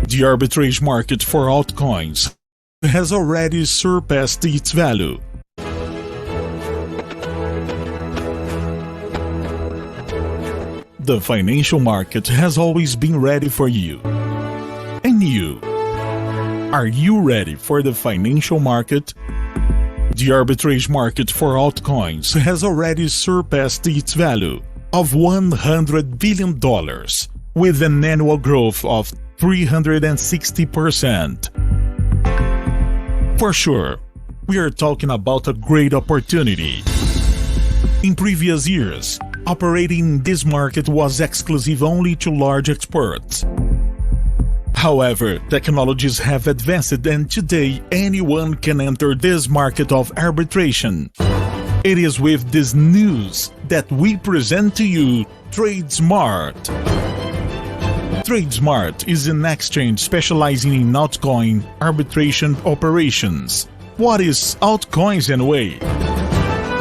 The arbitrage market for altcoins has already surpassed its value. The financial market has always been ready for you. And you? Are you ready for the financial market? The arbitrage market for altcoins has already surpassed its value of $100 billion, with an annual growth of 360%. For sure, we are talking about a great opportunity. In previous years, operating in this market was exclusive only to large experts. However, technologies have advanced and today anyone can enter this market of arbitration. It is with this news that we present to you TradeSmart. TradeSmart is an exchange specializing in altcoin arbitration operations. What is altcoins anyway?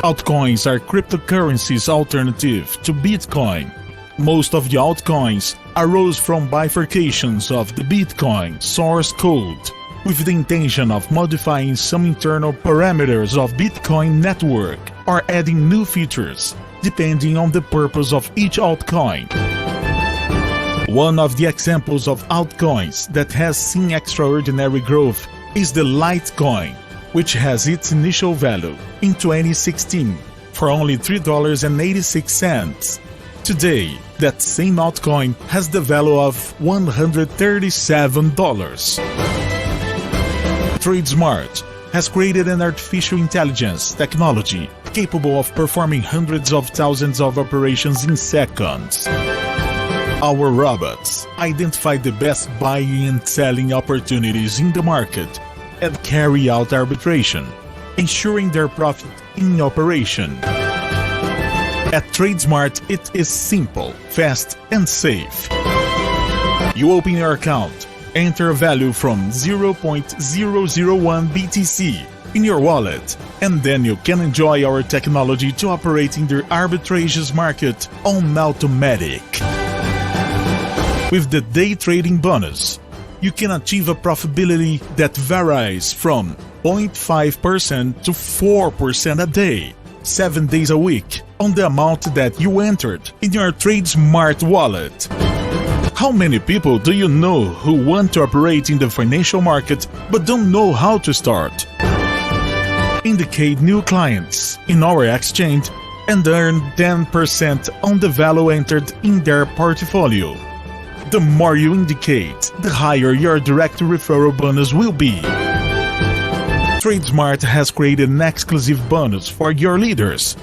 Altcoins are cryptocurrencies alternative to Bitcoin. Most of the altcoins arose from bifurcations of the Bitcoin source code, with the intention of modifying some internal parameters of Bitcoin network or adding new features, depending on the purpose of each altcoin. One of the examples of altcoins that has seen extraordinary growth is the Litecoin, which has its initial value in 2016 for only $3.86. Today, that same altcoin has the value of $137. TradeSmart has created an artificial intelligence technology capable of performing hundreds of thousands of operations in seconds. Our robots identify the best buying and selling opportunities in the market and carry out arbitration, ensuring their profit in operation. At TradeSmart, it is simple, fast, and safe. You open your account, enter a value from 0.001 BTC in your wallet, and then you can enjoy our technology to operate in the arbitrages market on automatic. With the day trading bonus, you can achieve a profitability that varies from 0.5% to 4% a day, 7 days a week, on the amount that you entered in your TradeSmart wallet. How many people do you know who want to operate in the financial market but don't know how to start? Indicate new clients in our exchange and earn 10% on the value entered in their portfolio. The more you indicate, the higher your direct referral bonus will be. TradeSmart has created an exclusive bonus for your leaders.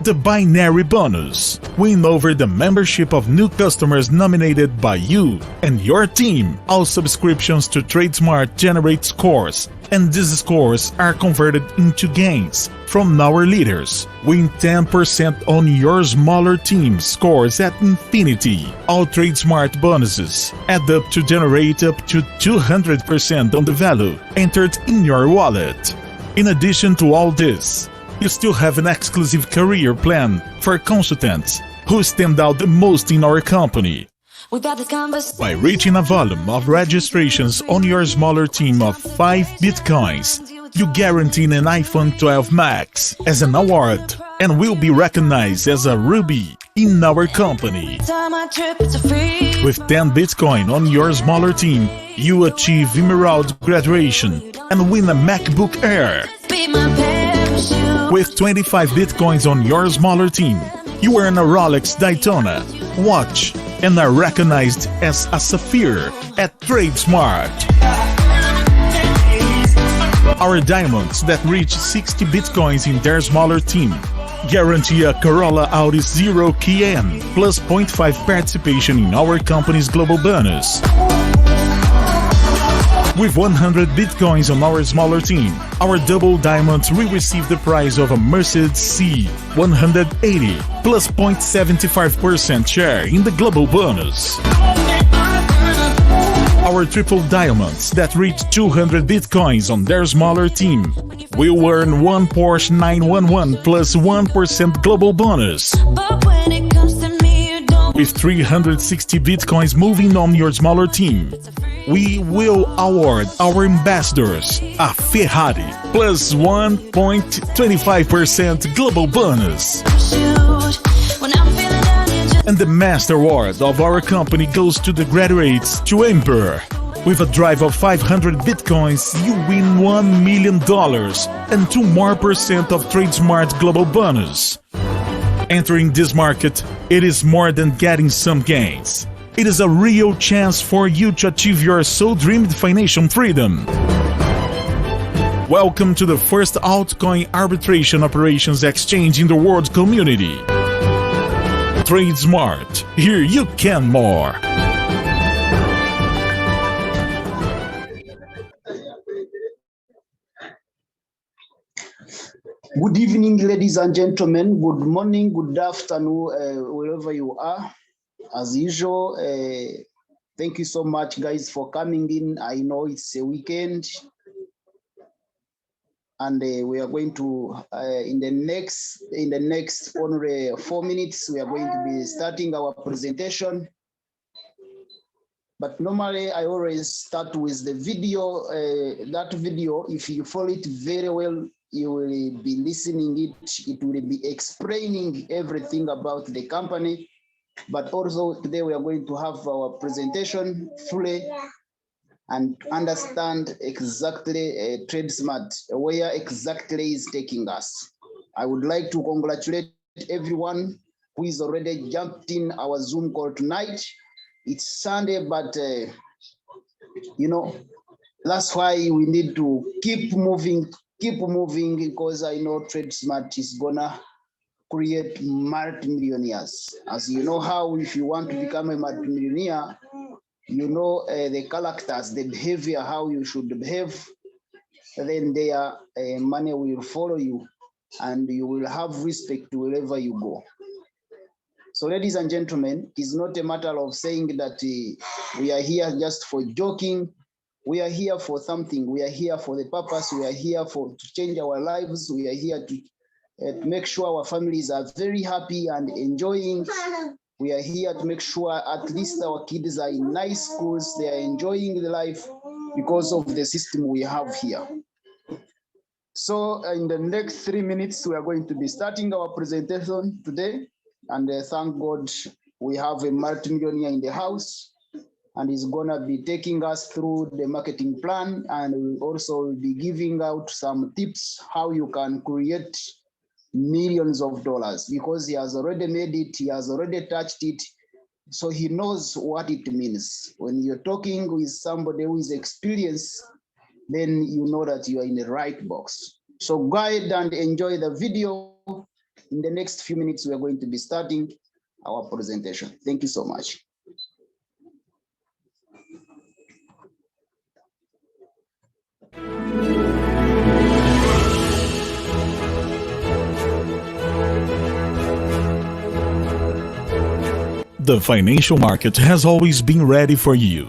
The binary bonus. Win over the membership of new customers nominated by you and your team. All subscriptions to TradeSmart generate scores, and these scores are converted into gains from our leaders. Win 10% on your smaller team's scores at infinity. All TradeSmart bonuses add up to generate up to 200% on the value entered in your wallet. In addition to all this, you still have an exclusive career plan for consultants who stand out the most in our company. By reaching a volume of registrations on your smaller team of 5 Bitcoins, you guarantee an iPhone 12 Max as an award and will be recognized as a Ruby in our company. With 10 Bitcoin on your smaller team, you achieve Emerald graduation and win a MacBook Air. With 25 Bitcoins on your smaller team, you earn a Rolex Daytona watch and are recognized as a Sapphire at TradeSmart. Our diamonds that reach 60 Bitcoins in their smaller team guarantee a Corolla Audi Zero Cayenne plus 0.5 participation in our company's global bonus. With 100 Bitcoins on our smaller team, our double diamonds will receive the prize of a Mercedes C180 plus 0.75% share in the global bonus. Our triple diamonds that reach 200 Bitcoins on their smaller team will earn one Porsche 911 plus 1% global bonus. With 360 Bitcoins moving on your smaller team, we will award our ambassadors a Ferrari plus 1.25% global bonus. And the Master Award of our company goes to the graduates to Emperor. With a drive of 500 Bitcoins, you win $1 million and 2% more of TradeSmart global bonus. Entering this market, it is more than getting some gains. It is a real chance for you to achieve your so-dreamed financial freedom. Welcome to the first altcoin arbitration operations exchange in the world community. TradeSmart, here you can more. Good evening, ladies and gentlemen. Good morning, good afternoon, wherever you are. As usual, thank you so much, guys, for coming in. I know it's a weekend, and we are going to in the next only 4 minutes, we are going to be starting our presentation. But normally, I always start with the video. That video, if you follow it very well, you will be listening it. It will be explaining everything about the company. But also today we are going to have our presentation fully and understand exactly TradeSmart, where exactly is taking us. I would like to congratulate everyone who is already jumped in our Zoom call tonight. It's Sunday, but you know, that's why we need to keep moving, because I know TradeSmart is gonna create multi-millionaires. As you know how, if you want to become a multi-millionaire, you know the characters, the behavior, how you should behave, then their money will follow you and you will have respect wherever you go. So ladies and gentlemen, it's not a matter of saying that we are here just for joking. We are here for something. We are here for the purpose. We are here to change our lives. We are here to make sure our families are very happy and enjoying. We are here to make sure at least our kids are in nice schools. They are enjoying the life because of the system we have here. So in the next 3 minutes, we are going to be starting our presentation today. And thank God we have a multimillionaire in the house, and he's gonna be taking us through the marketing plan, and we'll also be giving out some tips how you can create millions of dollars, because he has already made it, he has already touched it, so he knows what it means. When you're talking with somebody who is experienced, then you know that you are in the right box. So go ahead and enjoy the video. In the next few minutes, we are going to be starting our presentation. Thank you so much. The financial market has always been ready for you.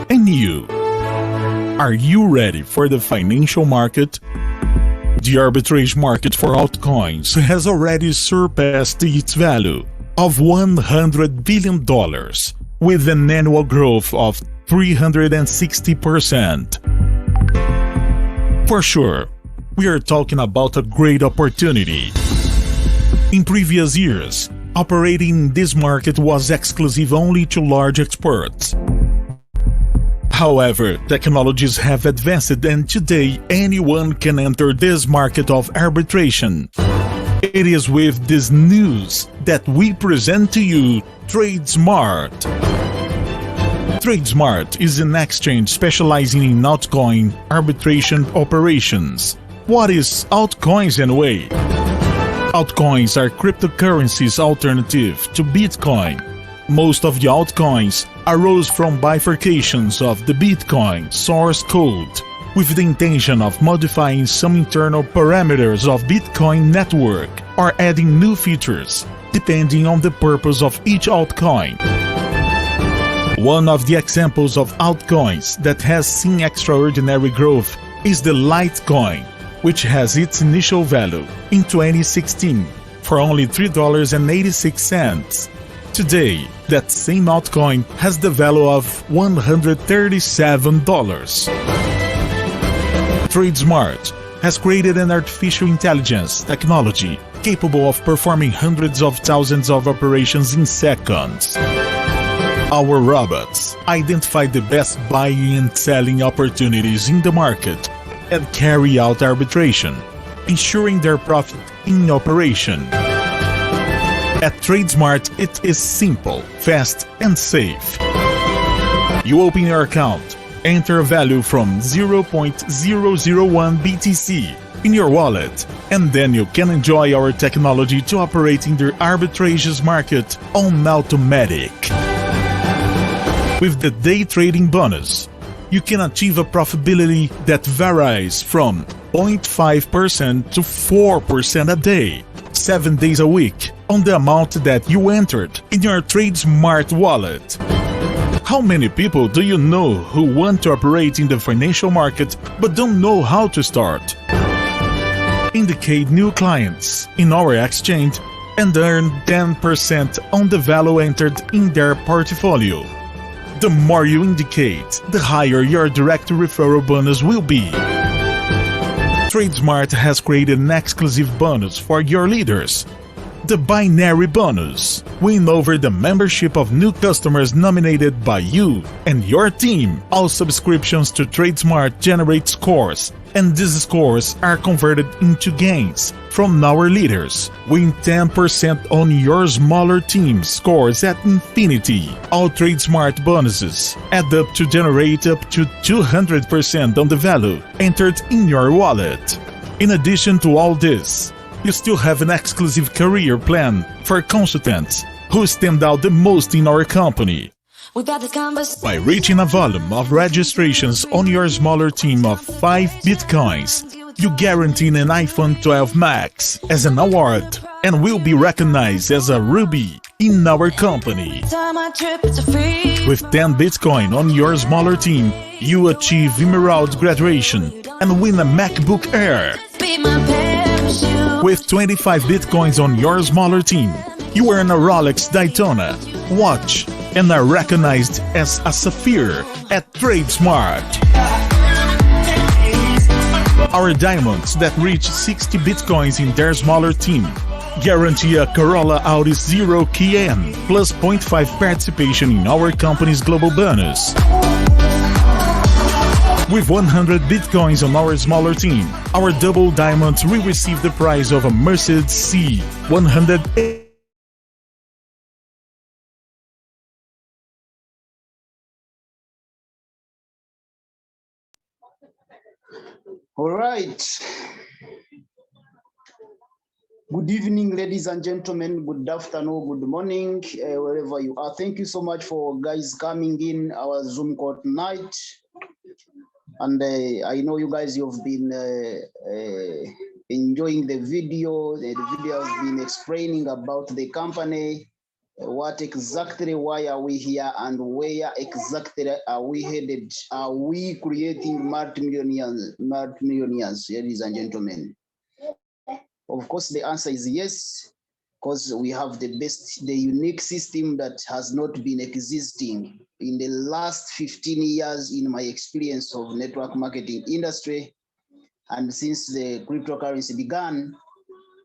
And you? Are you ready for the financial market? The arbitrage market for altcoins has already surpassed its value of $100 billion, with an annual growth of 360%. For sure, we are talking about a great opportunity. In previous years, operating in this market was exclusive only to large experts. However, technologies have advanced, and today anyone can enter this market of arbitration. It is with this news that we present to you TradeSmart. TradeSmart is an exchange specializing in altcoin arbitration operations. What is altcoins anyway? Altcoins are cryptocurrencies alternative to Bitcoin. Most of the altcoins arose from bifurcations of the Bitcoin source code, with the intention of modifying some internal parameters of Bitcoin network or adding new features, depending on the purpose of each altcoin. One of the examples of altcoins that has seen extraordinary growth is the Litecoin, which has its initial value in 2016 for only $3.86. Today, that same altcoin has the value of $137. TradeSmart has created an artificial intelligence technology capable of performing hundreds of thousands of operations in seconds. Our robots identify the best buying and selling opportunities in the market and carry out arbitration, ensuring their profit in operation. At TradeSmart, it is simple, fast, and safe. You open your account, enter a value from 0.001 BTC in your wallet, and then you can enjoy our technology to operate in the arbitrages market on automatic. With the day trading bonus, you can achieve a profitability that varies from 0.5% to 4% a day, 7 days a week, on the amount that you entered in your TradeSmart wallet. How many people do you know who want to operate in the financial market but don't know how to start? Indicate new clients in our exchange and earn 10% on the value entered in their portfolio. The more you indicate, the higher your direct referral bonus will be. TradeSmart has created an exclusive bonus for your leaders. The binary bonus. Win over the membership of new customers nominated by you and your team. All subscriptions to TradeSmart generate scores, and these scores are converted into gains from our leaders. Win 10% on your smaller team scores at infinity. All TradeSmart bonuses add up to generate up to 200% on the value entered in your wallet. In addition to all this, you still have an exclusive career plan for consultants who stand out the most in our company. By reaching a volume of registrations on your smaller team of 5 Bitcoins, you guarantee an iPhone 12 Max as an award and will be recognized as a Ruby in our company. With 10 Bitcoin on your smaller team, you achieve Emerald graduation and win a MacBook Air. With 25 Bitcoins on your smaller team, you earn a Rolex Daytona watch and are recognized as a Sapphire at TradeSmart. Our diamonds that reach 60 Bitcoins in their smaller team guarantee a Corolla Audi Zero Cayenne plus 0.5 participation in our company's global bonus. With 100 Bitcoins on our smaller team, our double diamonds will receive the prize of a Mercedes C100. All right. Good evening, ladies and gentlemen. Good afternoon, good morning, wherever you are. Thank you so much for guys coming in our Zoom call tonight. And I know you guys, you've been enjoying the video. The video has been explaining about the company, what exactly, why are we here, and where exactly are we headed? Are we creating multimillionaires, ladies and gentlemen? Of course, the answer is yes, because we have the unique system that has not been existing in the last 15 years in my experience of network marketing industry, and since the cryptocurrency began.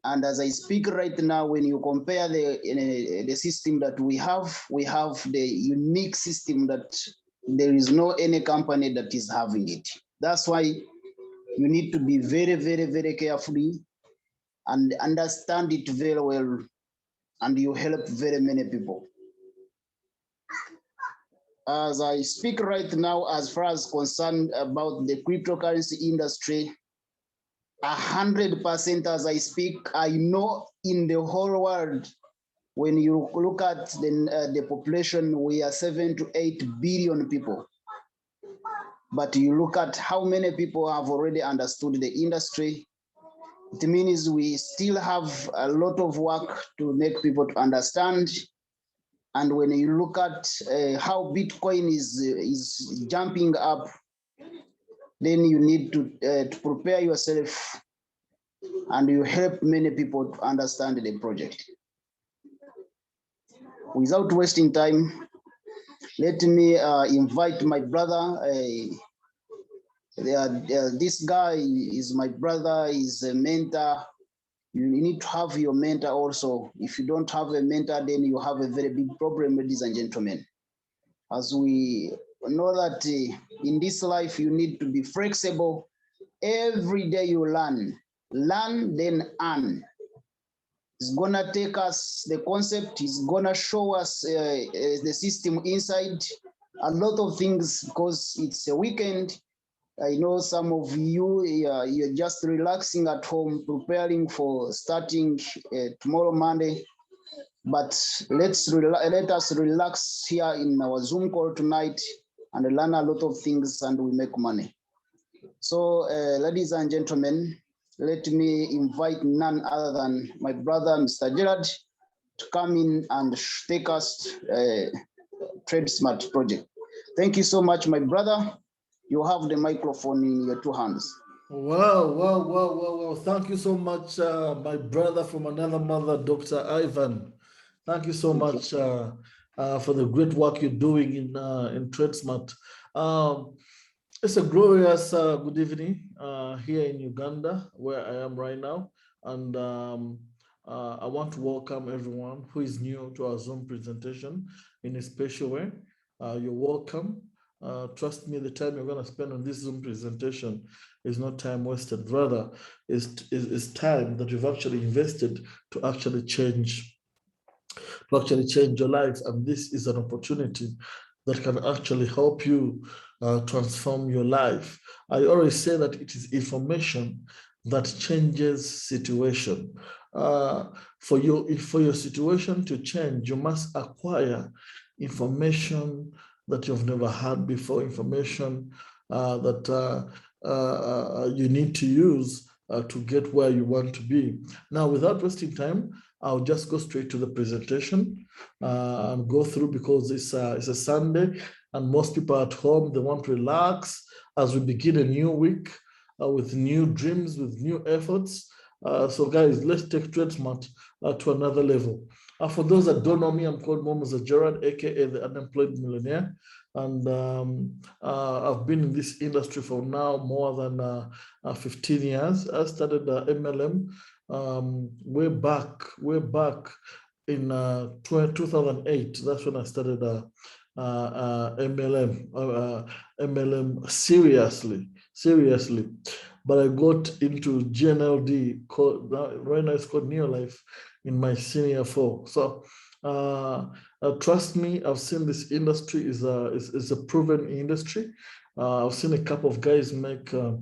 And as I speak right now, when you compare the system that we have the unique system that there is no any company that is having it. That's why you need to be very, very, very carefully and understand it very well, and you help very many people. As I speak right now, as far as concerned about the cryptocurrency industry, 100% as I speak, I know in the whole world, when you look at the population, we are 7 to 8 billion people. But you look at how many people have already understood the industry, it means we still have a lot of work to make people to understand. And when you look at how Bitcoin is jumping up, then you need to prepare yourself, and you help many people to understand the project. without wasting time, let me invite my brother. This guy is my brother, is a mentor. You need to have your mentor also. If you don't have a mentor, then you have a very big problem, ladies and gentlemen. As we know that in this life, you need to be flexible. Every day you learn, then earn. It's gonna take us the concept, it's gonna show us the system inside, a lot of things, because it's a weekend. I know some of you, you're just relaxing at home, preparing for starting tomorrow, Monday. But let us relax here in our Zoom call tonight and learn a lot of things, and we make money. So, ladies and gentlemen, let me invite none other than my brother, Mr. Gerard, to come in and take us TradeSmart project. Thank you so much, my brother. You have the microphone in your two hands. Wow. Thank you so much, my brother from another mother, Dr. Ivan. Thank you so much for the great work you're doing in TradeSmart. It's a glorious good evening here in Uganda, where I am right now. And I want to welcome everyone who is new to our Zoom presentation in a special way. You're welcome. Trust me, the time you're going to spend on this Zoom presentation is not time wasted. Rather, is time that you've actually invested to actually change your life. And this is an opportunity that can actually help you transform your life. I always say that it is information that changes situation. For your situation to change, you must acquire information that you've never had before, information that you need to use to get where you want to be. Now, without wasting time, I'll just go straight to the presentation and go through, because it's a Sunday and most people at home, they want to relax as we begin a new week with new dreams, with new efforts. So guys, let's take TradeSmart to another level. For those that don't know me, I'm called Momoza Gerard, aka the Unemployed Millionaire. And I've been in this industry for now more than 15 years. I started MLM way back in 2008. That's when I started MLM seriously. But I got into GNLD, right now it's called Neolife, in my senior 4. So trust me, I've seen this industry is a proven industry. I've seen a couple of guys make a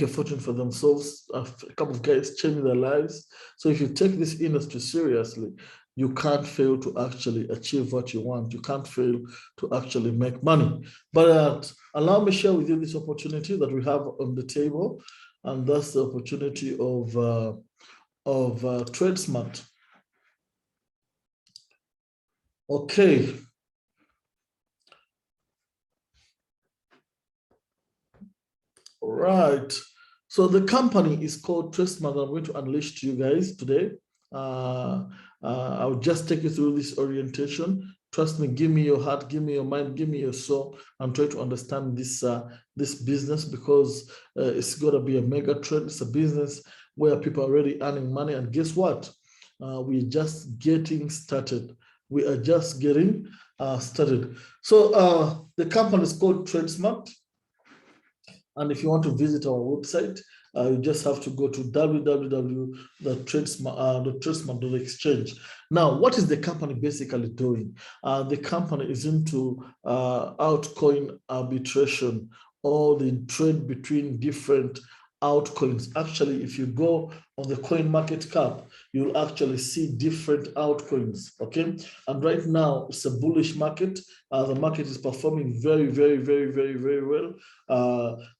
fortune for themselves. A couple of guys change their lives. So if you take this industry seriously, you can't fail to actually achieve what you want. You can't fail to actually make money. But allow me to share with you this opportunity that we have on the table, and that's the opportunity of TradeSmart. Okay. Right. So the company is called TradeSmart. I'm going to unleash to you guys today. I'll just take you through this orientation. Trust me, give me your heart, give me your mind, give me your soul, and try to understand this business, because it's got to be a mega trend. It's a business where people are already earning money. And guess what? We're just getting started. We are just getting started. So the company is called TradeSmart. And if you want to visit our website, you just have to go to www.tradesmart.exchange. Now, what is the company basically doing? The company is into altcoin arbitration, or the trade between different altcoins. Actually, if you go on the coin market cap, you'll actually see different altcoins. Okay, and right now it's a bullish market. The market is performing very well.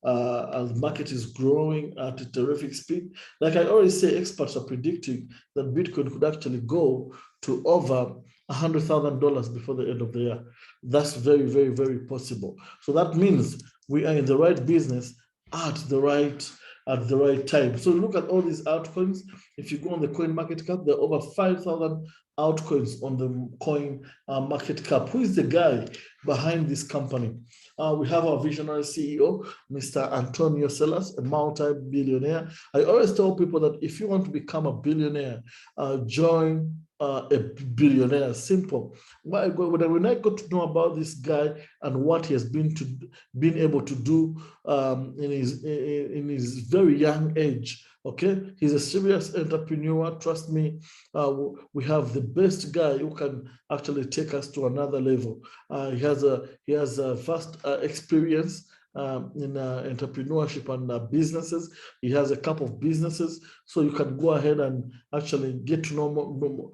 The market is growing at a terrific speed. Like I always say, experts are predicting that Bitcoin could actually go to over $100,000 before the end of the year. That's very possible. So that means we are in the right business at the right time. So look at all these altcoins. If you go on the coin market cap, there are over 5,000 altcoins on the coin market cap. Who is the guy behind this company? We have our visionary CEO, Mr. Antonio Celas, a multi-billionaire. I always tell people that if you want to become a billionaire, join a billionaire. Simple. When I got to know about this guy and what he has been able to do in his very young age, okay, he's a serious entrepreneur. Trust me, we have the best guy who can actually take us to another level. He has a vast experience in entrepreneurship and businesses. He has a couple of businesses, so you can go ahead and actually get to know more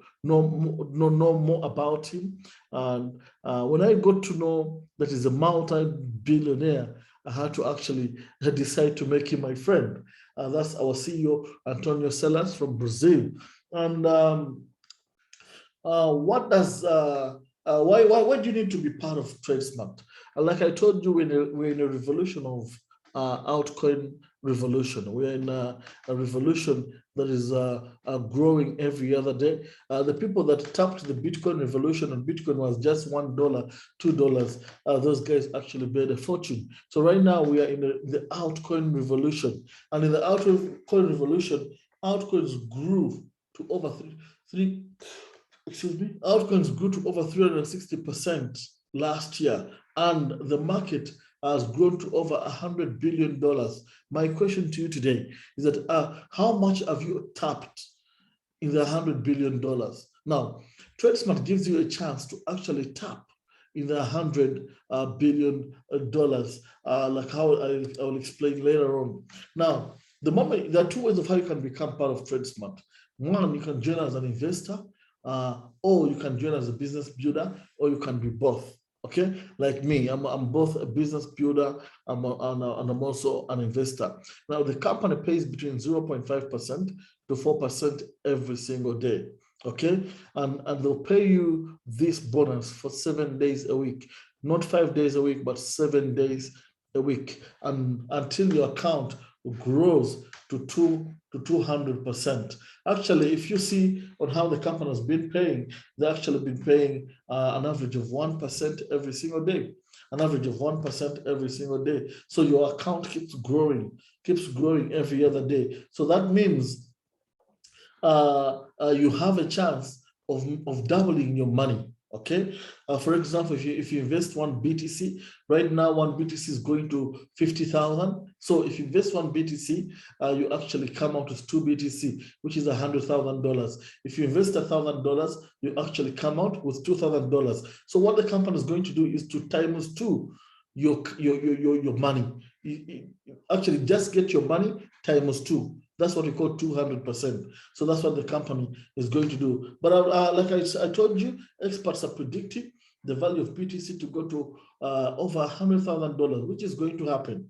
about him. And when I got to know that he's a multi-billionaire, I had to actually decide to make him my friend. That's our CEO, Antonio Celas from Brazil. And why do you need to be part of TradeSmart? Like I told you, we're in a revolution of altcoin revolution. We're in a revolution that is growing every other day. The people that tapped the Bitcoin revolution, and Bitcoin was just $1, $2, those guys actually made a fortune. So right now we are in the altcoin revolution. And in the altcoin revolution, altcoins grew to over altcoins grew to over 360% last year, and the market has grown to over $100 billion. My question to you today is that how much have you tapped in the $100 billion? Now, TradeSmart gives you a chance to actually tap in the $100 billion, like how I will explain later on. Now, there are two ways of how you can become part of TradeSmart. One, you can join as an investor, or you can join as a business builder, or you can be both. Okay, like me, I'm both a business builder and I'm also an investor. Now, the company pays between 0.5% to 4% every single day. Okay, and they'll pay you this bonus for 7 days a week, not 5 days a week, but 7 days a week, and until your account grows to 200%. Actually, if you see on how the company has been paying, they've actually been paying an average of 1% every single day, an average of 1% every single day. So your account keeps growing every other day. So that means you have a chance of doubling your money. Okay, for example, if you invest one BTC, right now one BTC is going to 50,000. So if you invest one BTC, you actually come out with 2 BTC, which is $100,000. If you invest $1,000, you actually come out with $2,000. So what the company is going to do is to times 2 your money. You actually just get your money times 2. That's what we call 200%. So that's what the company is going to do. But like I told you, experts are predicting the value of BTC to go to over $100,000, which is going to happen.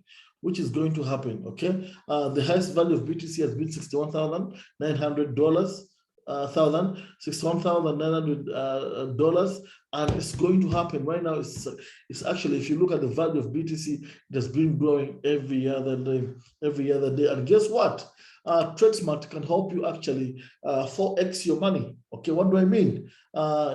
Okay. The highest value of BTC has been $61,900. $61,900, and it's going to happen right now. It's actually, if you look at the value of BTC, it has been growing every other day. And guess what? TradeSmart can help you actually 4x your money. Okay, what do I mean?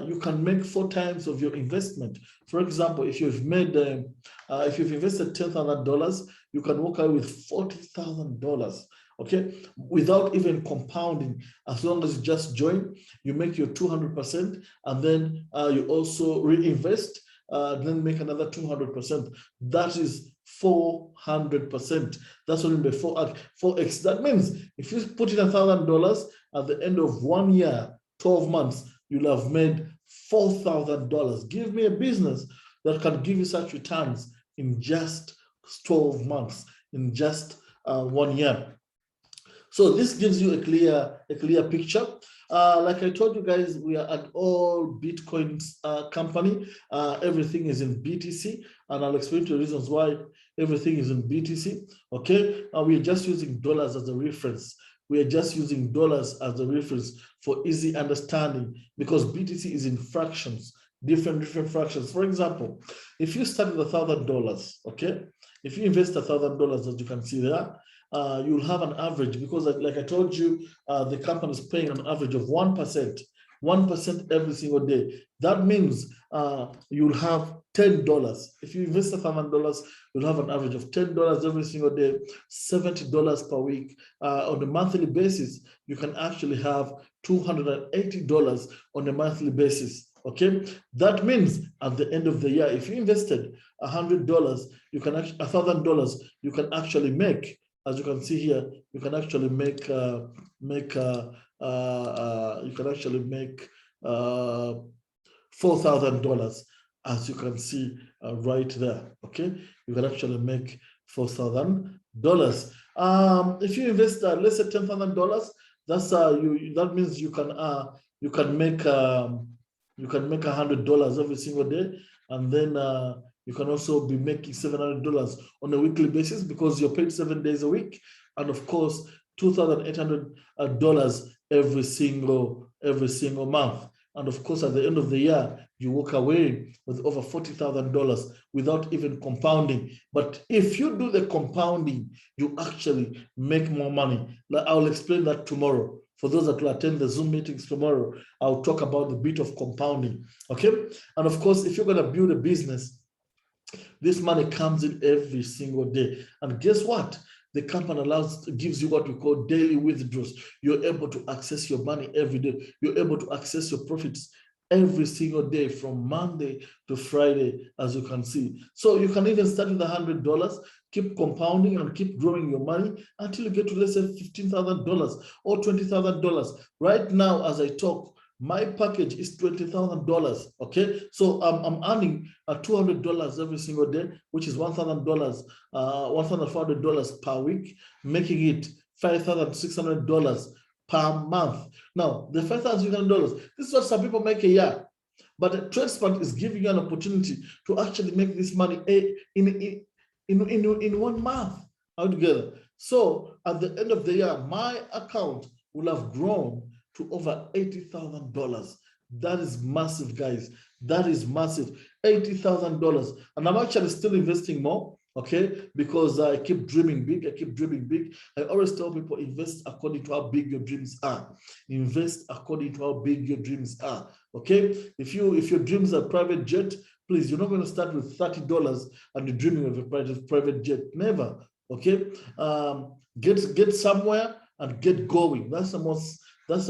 You can make 4 times of your investment. For example, if you've invested $10,000, you can walk out with $40,000. Okay, without even compounding. As long as you just join, you make your 200%, and then you also reinvest, then make another 200%. That is 400%. That's what I mean by 4x. That means if you put in $1,000 at the end of 1 year, 12 months, you'll have made $4,000. Give me a business that can give you such returns in just 12 months, in just 1 year. So this gives you a clear picture. Like I told you guys, we are an all Bitcoins company. Everything is in BTC, and I'll explain to you the reasons why everything is in BTC. Okay, we are just using dollars as a reference. We are just using dollars as a reference for easy understanding, because BTC is in fractions, different fractions. For example, if you start with $1,000, okay, if you invest $1,000, as you can see there, you'll have an average, because like I told you, the company is paying an average of 1% 1% every single day. That means you'll have $10. If you invest $1,000, you'll have an average of $10 every single day, $70 per week. On a monthly basis, you can actually have $280 on a monthly basis. Okay, that means at the end of the year, if you invested $100, you can actually $1,000, you can actually make, as you can see here, you can actually make $4,000, as you can see right there. Okay, you can actually make $4,000. If you invest, let's say $10,000, that's that means you can make $100 every single day, and then you can also be making $700 on a weekly basis because you're paid 7 days a week, and of course $2,800 every single month. And of course, at the end of the year, you walk away with over $40,000 without even compounding. But if you do the compounding, you actually make more money. I'll explain that tomorrow. For those that will attend the Zoom meetings tomorrow, I'll talk about the bit of compounding. Okay. And of course, if you're going to build a business, this money comes in every single day. And guess what? The company gives you what we call daily withdrawals. You're able to access your money every day. You're able to access your profits every single day from Monday to Friday, as you can see. So you can even start with $100, keep compounding and keep growing your money until you get to, let's say, $15,000 or $20,000. Right now, as I talk, my package is $20,000. Okay, so I'm earning $200 every single day, which is $1,000, $1,400 per week, making it $5,600 per month. Now, the $5,600, this is what some people make a year, but TradeSmart is giving you an opportunity to actually make this money in 1 month altogether. So at the end of the year, my account will have grown to over $80,000. That is massive, guys. That is massive, $80,000. And I'm actually still investing more, okay? Because I keep dreaming big, I always tell people, invest according to how big your dreams are. Invest according to how big your dreams are, okay? If your dreams are private jet, please, you're not going to start with $30 and you're dreaming of a private jet. Never, okay? Get somewhere and get going. That's the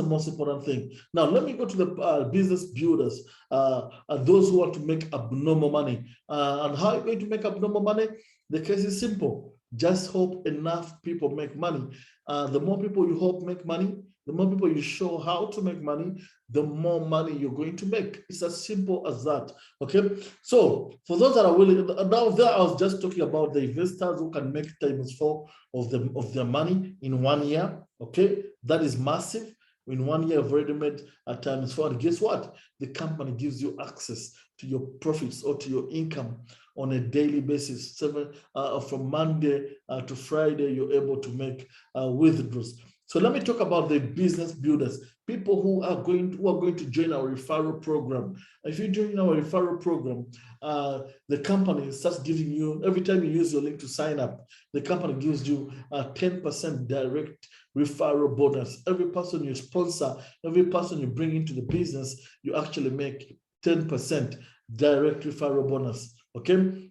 most important thing. Now, let me go to the business builders, those who want to make abnormal money. And how are you going to make abnormal money? The case is simple. Just hope enough people make money. The more people you hope make money, the more people you show how to make money, the more money you're going to make. It's as simple as that. Okay. So for those that are willing, now there I was just talking about the investors who can make ×4 of their money in 1 year. Okay, that is massive. In 1 year, I've already made ×4. And guess what? The company gives you access to your profits or to your income on a daily basis. From Monday to Friday, you're able to make withdrawals. So let me talk about the business builders, people who are going to join our referral program. If you join our referral program, the company starts giving you, every time you use your link to sign up, the company gives you a 10% direct referral bonus. Every person you sponsor, every person you bring into the business, you actually make 10% direct referral bonus. Okay.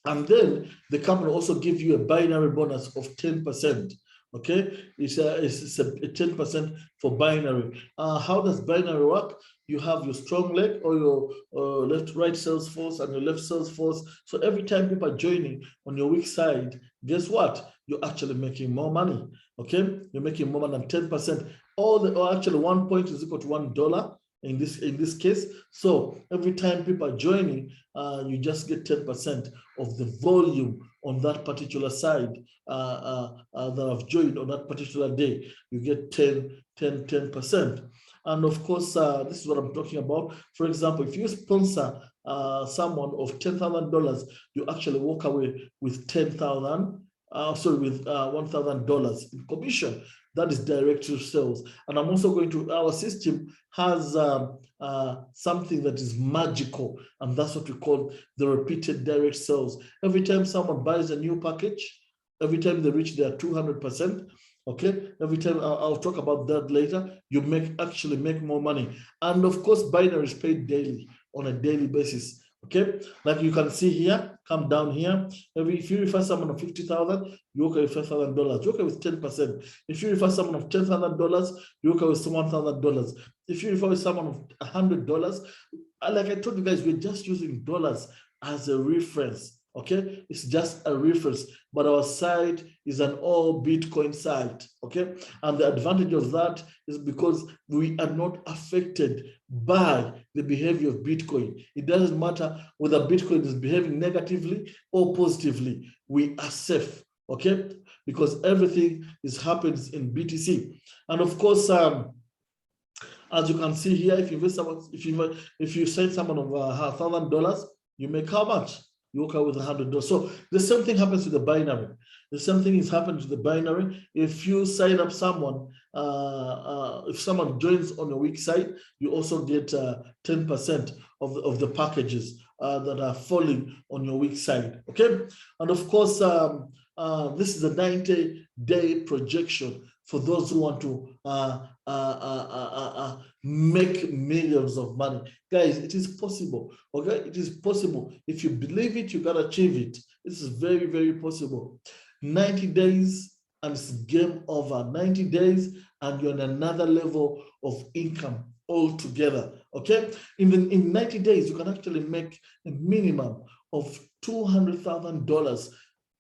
And then the company also gives you a binary bonus of 10%. Okay, it's a 10% for binary. How does binary work? You have your strong leg or your right sales force and your left sales force. So every time people are joining on your weak side, guess what? You're actually making more money. Okay, you're making more money than 10%. Or actually 1 point is equal to $1 in this case. So every time people are joining, you just get 10% of the volume on that particular side that have joined on that particular day. You get 10%. And of course, this is what I'm talking about. For example, if you sponsor someone of $10,000, you actually walk away with $1,000 in commission. That is direct to sales. And I'm also going to, our system has something that is magical, and that's what we call the repeated direct sales. Every time someone buys a new package, every time they reach their 200%, Okay, every time I'll talk about that later. You actually make more money, and of course, binary is paid daily on a daily basis. Okay, like you can see here, come down here. If you refer someone of 50,000, you work with $5,000. You work with 10%. If you refer someone of $10,000, you work with $1,000. If you refer someone of $100, like I told you guys, we're just using dollars as a reference. Okay, it's just a reference, but our site is an all Bitcoin site. Okay, and the advantage of that is because we are not affected by the behavior of Bitcoin. It doesn't matter whether Bitcoin is behaving negatively or positively, we are safe. Okay, because everything happens in BTC. And of course, as you can see here, if you send someone of $1,000, you make how much? You walk out with $100. So the same thing happens with the binary. The same thing is happening to the binary. If you sign up someone, if someone joins on your weak site, you also get 10% of the packages that are falling on your weak side. Okay, and of course, this is a 90-day projection for those who want to make millions of money. Guys, it is possible. Okay, it is possible. If you believe it, you can achieve it. This is very, very possible. 90 days and it's game over. 90 days and you're on another level of income altogether. Okay, in 90 days, you can actually make a minimum of $200,000.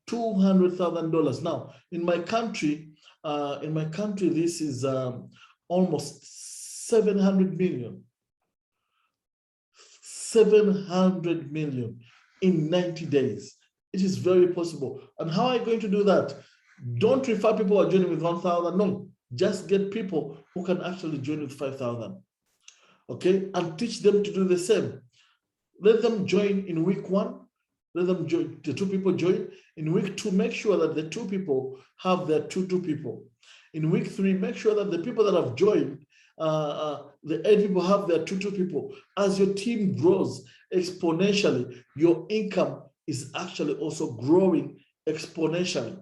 $200,000. Now, in my country, this is almost 700 million. 700 million in 90 days. It is very possible. And how are you going to do that? Don't refer people who are joining with 1,000. No, just get people who can actually join with 5,000. Okay, and teach them to do the same. Let them join in week 1. Let them join, the 2 people join. In week 2, make sure that the 2 people have their 2 people. In week 3, make sure that the people that have joined, the 8 people have their 2 people. As your team grows exponentially, your income is actually also growing exponentially.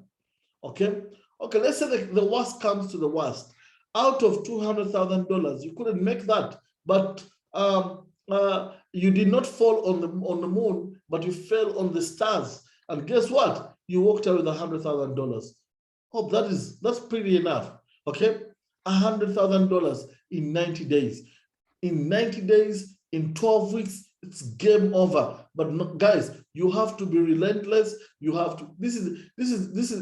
Okay? Okay, let's say the worst comes to the worst. Out of $200,000, you couldn't make that, but you did not fall on the moon, but you fell on the stars. And guess what? You walked out with $100,000. Oh, that's pretty enough. Okay, $100,000 in 90 days. In 90 days, in 12 weeks, it's game over. But no, guys, you have to be relentless. You have to. This is.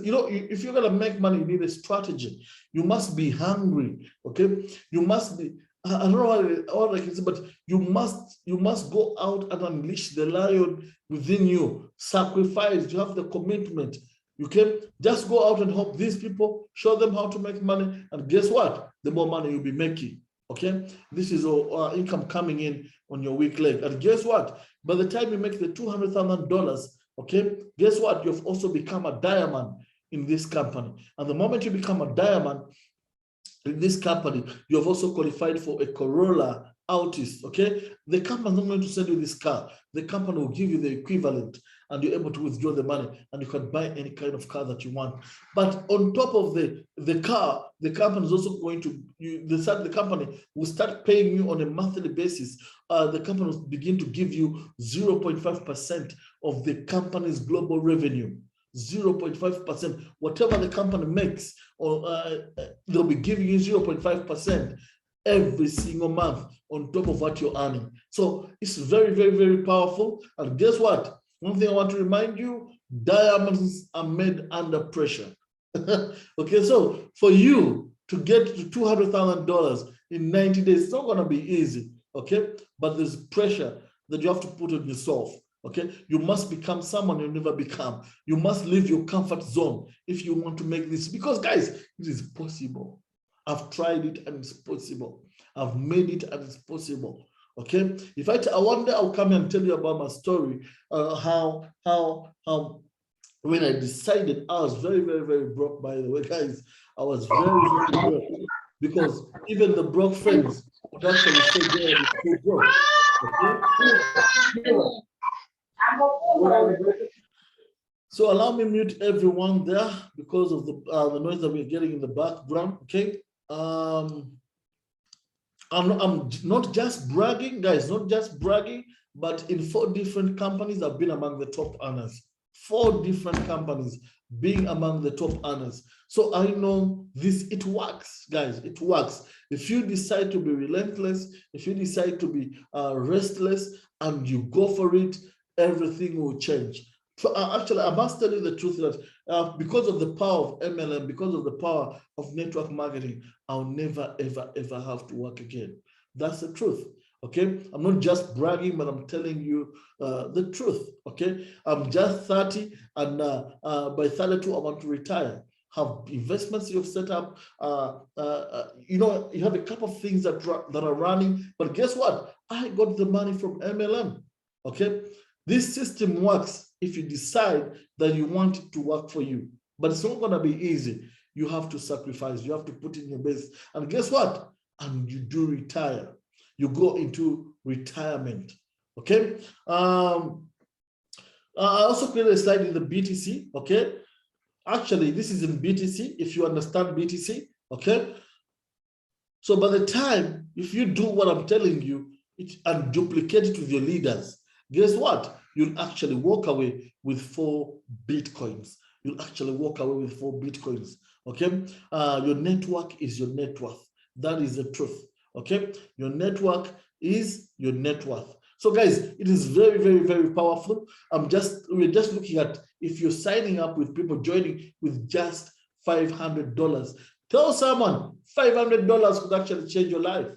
You know, if you're gonna make money, you need a strategy. You must be hungry. Okay, you must be. I don't know what I can say, but you must go out and unleash the lion within you. Sacrifice. You have the commitment. You can just go out and help these people, show them how to make money, and guess what? The more money you'll be making. Okay, this is income coming in on your weak leg, and guess what? By the time you make the $200,000, okay, guess what? You've also become a diamond in this company, and the moment you become a diamond in this company, you have also qualified for a Corolla Altis. Okay, the company is not going to send you this car. The company will give you the equivalent, and you're able to withdraw the money, and you can buy any kind of car that you want. But on top of the car, the company is also going to the company will start paying you on a monthly basis. The company will begin to give you 0.5% of the company's global revenue. 0.5%, whatever the company makes, or they'll be giving you 0.5% every single month on top of what you're earning. So it's very, very, very powerful. And guess what? One thing I want to remind you, diamonds are made under pressure. Okay, so for you to get to $200,000 in 90 days, it's not going to be easy. Okay, but there's pressure that you have to put on yourself. Okay, you must become someone you've never become. You must leave your comfort zone if you want to make this, because guys, it is possible. I've tried it and it's possible. I've made it and it's possible. Okay, if one day I'll come and tell you about my story, how when I decided, I was very, very, very broke, by the way, guys. I was very, very broke, because even the broke friends would actually say they are so broke. Okay? So allow me mute everyone there because of the noise that we're getting in the background, okay? I'm not just bragging, guys, not just bragging, but in 4 different companies, I've been among the top earners. 4 different companies being among the top earners. So I know this, it works, guys, it works. If you decide to be relentless, if you decide to be restless and you go for it, everything will change. So, actually, I must tell you the truth that because of the power of MLM, because of the power of network marketing, I'll never, ever, ever have to work again. That's the truth, okay? I'm not just bragging, but I'm telling you the truth, okay? I'm just 30, and by 32, I want to retire. Have investments you've set up. You know, you have a couple of things that are running, but guess what? I got the money from MLM, okay? This system works if you decide that you want it to work for you, but it's not going to be easy. You have to sacrifice, you have to put in your best, and guess what? And you do retire. You go into retirement, okay? I also created a slide in the BTC, okay? Actually, this is in BTC, if you understand BTC, okay? So by the time, if you do what I'm telling you and duplicate it with your leaders, guess what? You'll actually walk away with 4 Bitcoins. You'll actually walk away with 4 Bitcoins, okay? Your network is your net worth. That is the truth, okay? Your network is your net worth. So guys, it is very, very, very powerful. We're just looking at if you're signing up with people joining with just $500. Tell someone $500 could actually change your life,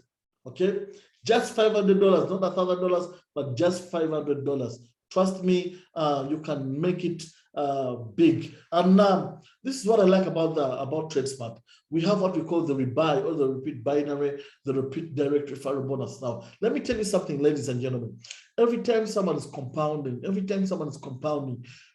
okay? Just $500, not $1,000, but just $500. Trust me, you can make it big. And this is what I like about TradeSmart. We have what we call the rebuy or the repeat binary, the repeat direct referral bonus. Now, let me tell you something, ladies and gentlemen. Every time someone is compounding,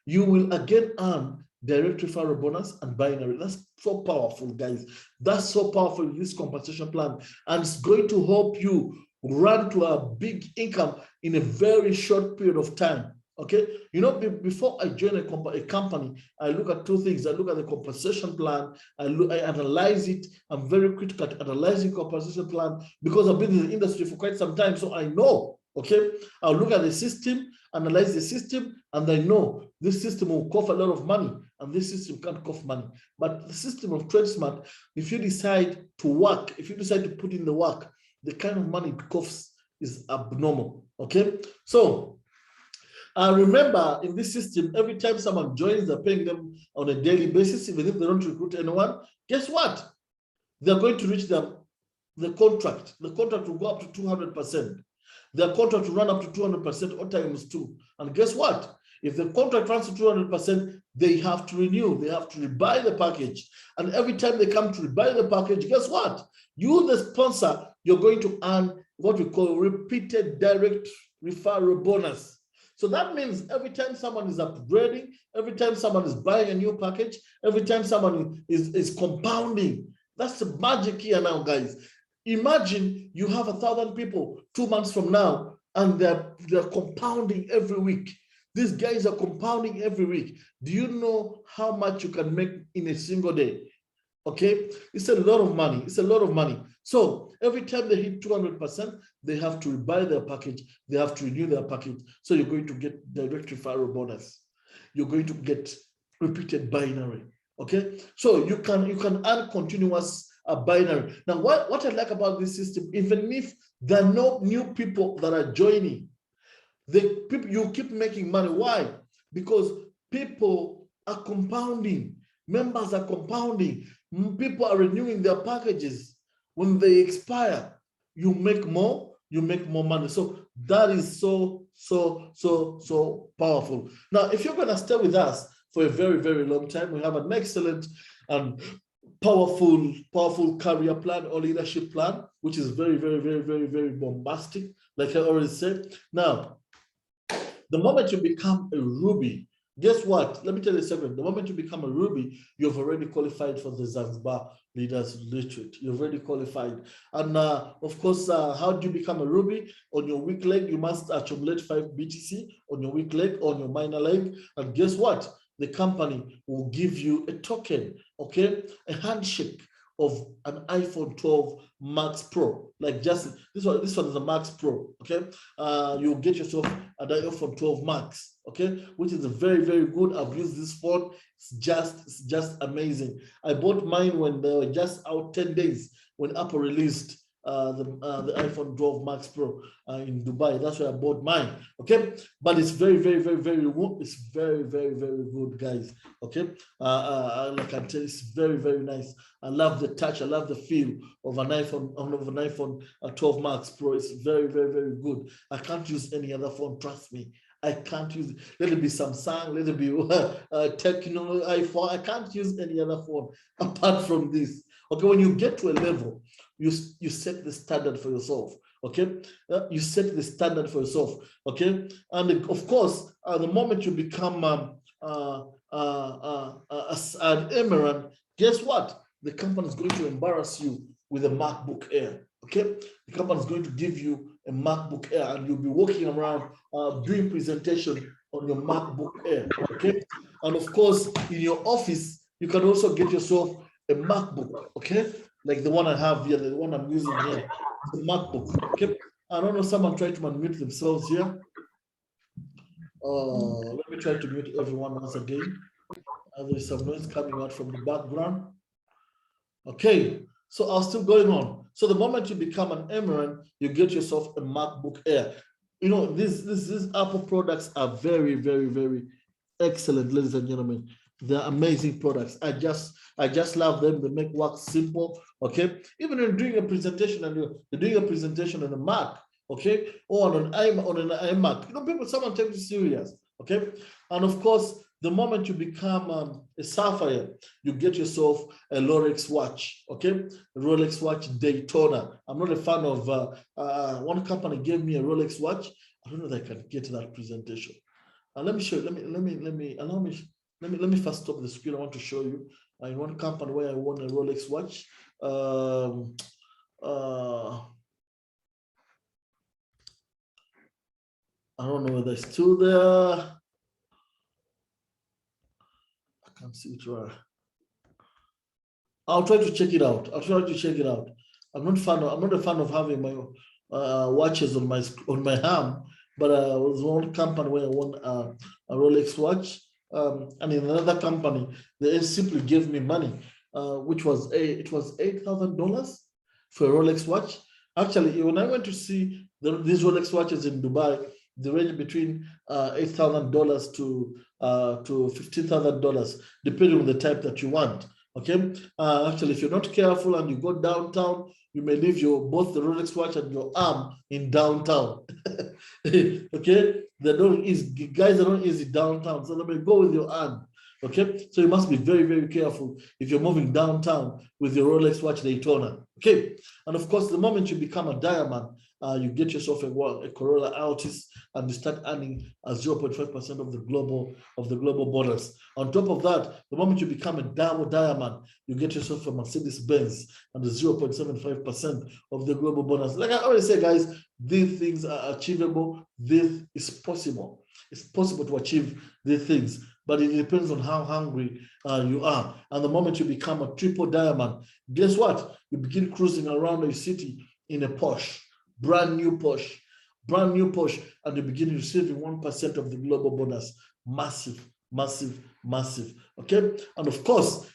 you will again earn direct referral bonus and binary. That's so powerful, guys. That's so powerful in this compensation plan. And it's going to help you run to a big income in a very short period of time. Okay, you know, before I join a company, I look at 2 things. I look at the compensation plan. I analyze it. I'm very critical at analyzing compensation plan because I've been in the industry for quite some time, so I know. Okay, I'll look at the system, analyze the system, and I know this system will cost a lot of money, and this system can't cost money. But the system of TradeSmart, if you decide to work, if you decide to put in the work, the kind of money it costs is abnormal. Okay, so remember, in this system, every time someone joins, they're paying them on a daily basis. Even if they don't recruit anyone, guess what? They're going to reach the contract. The contract will go up to 200%. Their contract will run up to 200% or times 2. And guess what? If the contract runs to 200%, they have to renew. They have to rebuy the package. And every time they come to rebuy the package, guess what? You, the sponsor, you're going to earn what we call repeated direct referral bonus. So that means every time someone is upgrading, every time someone is buying a new package, every time someone is compounding, that's the magic here now, guys. Imagine you have 1,000 people 2 months from now, and they're compounding every week. These guys are compounding every week. Do you know how much you can make in a single day? Okay, it's a lot of money. It's a lot of money. So every time they hit 200%, they have to buy their package. They have to renew their package. So you're going to get direct referral bonus. You're going to get repeated binary. Okay, so you can earn continuous binary. Now, what I like about this system, even if there are no new people that are joining, you keep making money. Why? Because people are compounding. Members are compounding. People are renewing their packages. When they expire, you make more money. So that is so powerful. Now, if you're going to stay with us for a very, very long time, we have an excellent and powerful career plan or leadership plan, which is very, very, very, very, very bombastic, like I already said. Now, the moment you become a Ruby, guess what? Let me tell you something. The moment you become a Ruby, you've already qualified for the Zanzibar Leaders Retreat. You've already qualified. And of course, how do you become a Ruby? On your weak leg, you must accumulate 5 BTC on your weak leg, on your minor leg. And guess what? the company will give you a token, okay, a handshake of an iPhone 12 Max Pro. Like just this one is a Max Pro, okay. You'll get yourself an iPhone 12 Max, okay, which is a very, very good. I've used this phone. It's just amazing. I bought mine when they were just out 10 days when Apple released the iPhone 12 Max Pro in Dubai. That's where I bought mine. Okay, but it's very, very, very, very good. It's very, very, very good, guys. Okay, like I tell you, it's very, very nice. I love the touch. I love the feel of an iPhone 12 Max Pro. It's very, very, very good. I can't use any other phone. Trust me. I can't use it. Let it be Samsung, let it be Techno, iPhone. I can't use any other phone apart from this. Okay, when you get to a level, you set the standard for yourself. Okay, you set the standard for yourself. Okay, and of course, the moment you become an emirate, guess what? The company is going to embarrass you with a MacBook Air. Okay, the company is going to give you a MacBook Air, and you'll be walking around doing presentation on your MacBook Air. Okay, and of course, in your office, you can also get yourself a MacBook. Okay, like the one I have here, the one I'm using here, the MacBook. Okay, I don't know. Someone tried to unmute themselves here. Let me try to mute everyone once again. There's some noise coming out from the background. Okay, so I'm still going on. So the moment you become an emirate, you get yourself a MacBook Air. You know, these Apple products are very, very, very excellent, ladies and gentlemen. They're amazing products. I just love them. They make work simple. Okay, even when doing a presentation and you're doing a presentation on a Mac, okay, or on an iMac, you know, someone takes you serious. Okay, and of course, the moment you become a Sapphire, you get yourself a Rolex watch, okay? A Rolex watch Daytona. I'm not a fan of, one company gave me a Rolex watch. I don't know if I can get that presentation. Let me show you, let me first stop the screen. I want to show you in one company where I won a Rolex watch. I don't know whether it's still there. I can't see it right. I'll try to check it out. I'm not a fan of having my watches on my arm, but it was one company where I won a Rolex watch, and in another company they simply gave me money, which was $8,000 for a Rolex watch. Actually, when I went to see these Rolex watches in Dubai, they range between $8,000 to $15,000, depending on the type that you want. Okay. Actually, if you're not careful and you go downtown, you may leave both the Rolex watch and your arm in downtown. Okay. Guys are not easy downtown, so they may go with your hand. Okay, so you must be very, very careful if you're moving downtown with your Rolex watch Daytona. Okay, and of course, the moment you become a diamond, you get yourself a Corolla Altis, and you start earning 0.5% of the global bonus. On top of that, the moment you become a double diamond, you get yourself a Mercedes Benz and the 0.75% of the global bonus. Like I always say, guys, these things are achievable. This is possible. It's possible to achieve these things, but it depends on how hungry you are. And the moment you become a triple diamond, guess what? You begin cruising around a city in a Porsche, brand new Porsche, and you begin receiving 1% of the global bonus. Massive, massive, massive. Okay, and of course,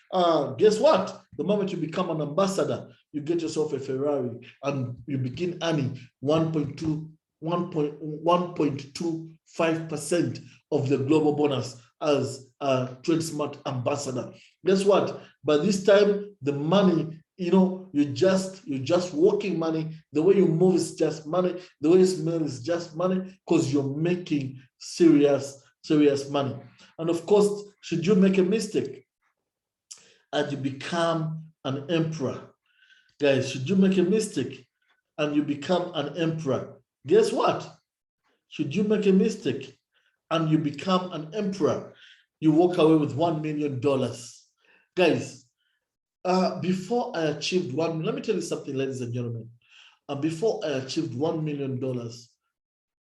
guess what? The moment you become an ambassador, you get yourself a Ferrari, and you begin earning 1.25% of the global bonus as a TradeSmart ambassador. Guess what? By this time, the money, you know, you're just walking money. The way you move is just money. The way you smell is just money, because you're making serious money. And of course, should you make a mistake and you become an emperor, guys, should you make a mistake and you become an emperor, guess what? Should you make a mistake and you become an emperor, you walk away with $1 million. Guys, before I achieved let me tell you something, ladies and gentlemen. Before I achieved $1 million,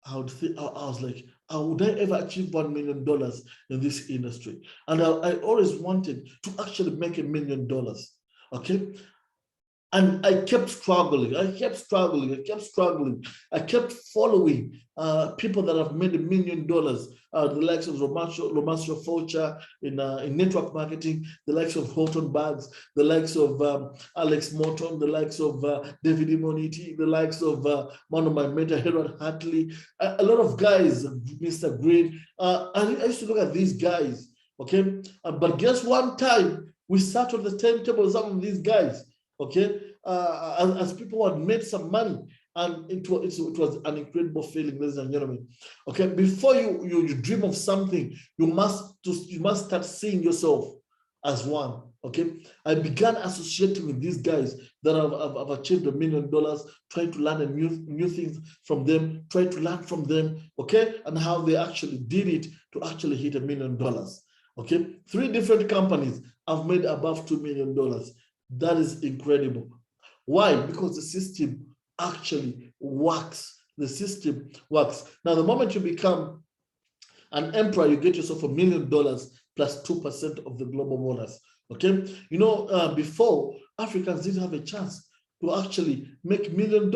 I was like, would I ever achieve $1 million in this industry? And I always wanted to actually make $1 million. Okay. And I kept struggling. I kept following people that have made $1 million, the likes of Romacio Faucha in network marketing, the likes of Horton Bags, the likes of Alex Morton, the likes of David Imoniti, the likes of one of my mentor, Harold Hartley, a lot of guys, Mr. Green. I used to look at these guys, okay? But guess one time, we sat on the table with some of these guys, okay, as people had made some money, and it was an incredible feeling, ladies and gentlemen. Okay, before you dream of something, you must start seeing yourself as one. Okay, I began associating with these guys that have achieved $1 million, trying to learn new things from them, trying to learn from them. Okay, and how they actually did it to actually hit $1 million. Okay, 3 different companies have made above $2 million. That is incredible. Why? Because the system actually works. The system works. Now, the moment you become an emperor, you get yourself $1 million plus 2% of the global bonus. Okay? You know, before, Africans didn't have a chance to actually make $1 million.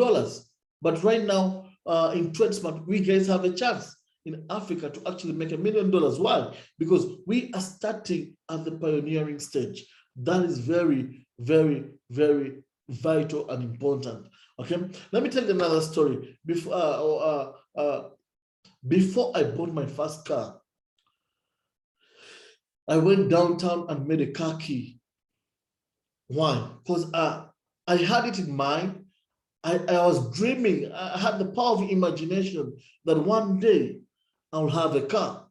But right now, in TradeSmart, we guys have a chance in Africa to actually make $1 million. Why? Because we are starting at the pioneering stage. That is very, very, very vital and important. Okay, let me tell you another story. Before I bought my first car, I went downtown and made a car key. Why? Because I had it in mind. I was dreaming. I had the power of imagination that one day I'll have a car.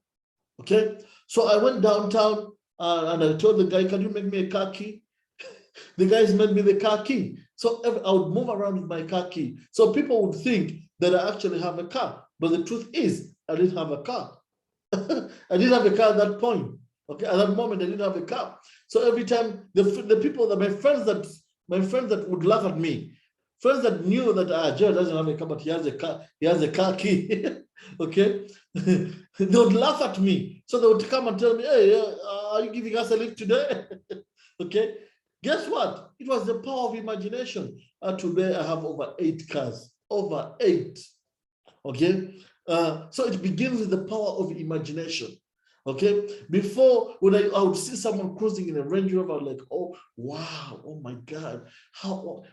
Okay, so I went downtown and I told the guy, "Can you make me a car key?" The guys made me the car key. So I would move around with my car key. So people would think that I actually have a car. But the truth is, I didn't have a car. I didn't have a car at that point. Okay, at that moment, I didn't have a car. So every time the people that my friends that would laugh at me, friends that knew that Jared doesn't have a car, but he has a car key. Okay, they would laugh at me. So they would come and tell me, "Hey, are you giving us a lift today?" Okay. Guess what? It was the power of imagination. Today I have over 8 cars. Over 8. Okay. So it begins with the power of imagination. Okay. Before, when I would see someone cruising in a Range Rover, like, oh wow, oh my God,